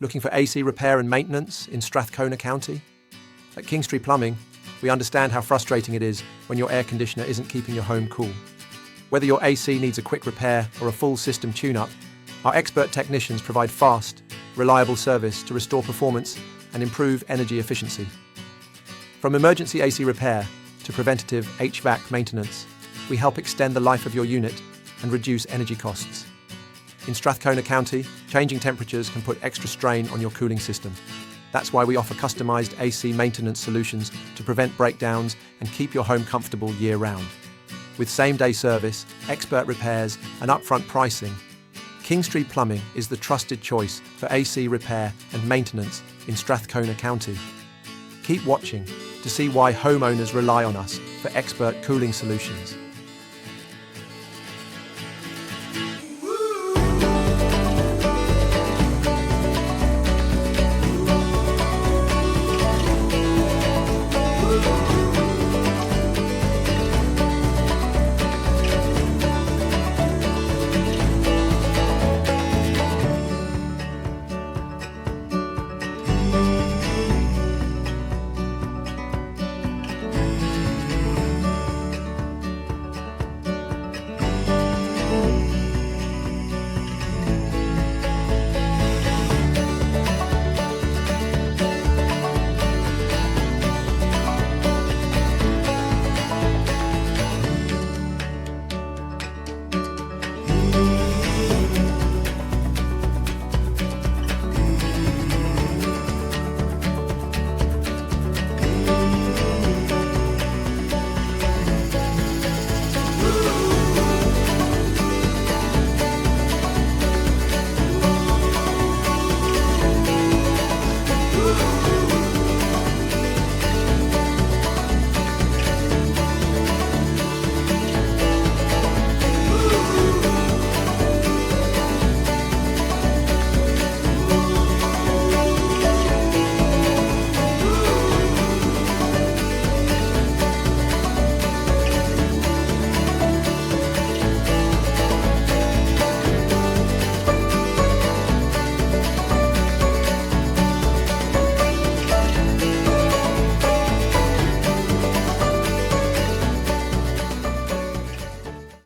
Looking for AC repair and maintenance in Strathcona County? At Kingstree Plumbing, we understand how frustrating it is when your air conditioner isn't keeping your home cool. Whether your AC needs a quick repair or a full system tune-up, our expert technicians provide fast, reliable service to restore performance and improve energy efficiency. From emergency AC repair to preventative HVAC maintenance, we help extend the life of your unit and reduce energy costs. In Strathcona County, changing temperatures can put extra strain on your cooling system. That's why we offer customized AC maintenance solutions to prevent breakdowns and keep your home comfortable year-round. With same-day service, expert repairs, and upfront pricing, Kingstree Plumbing is the trusted choice for AC repair and maintenance in Strathcona County. Keep watching to see why homeowners rely on us for expert cooling solutions.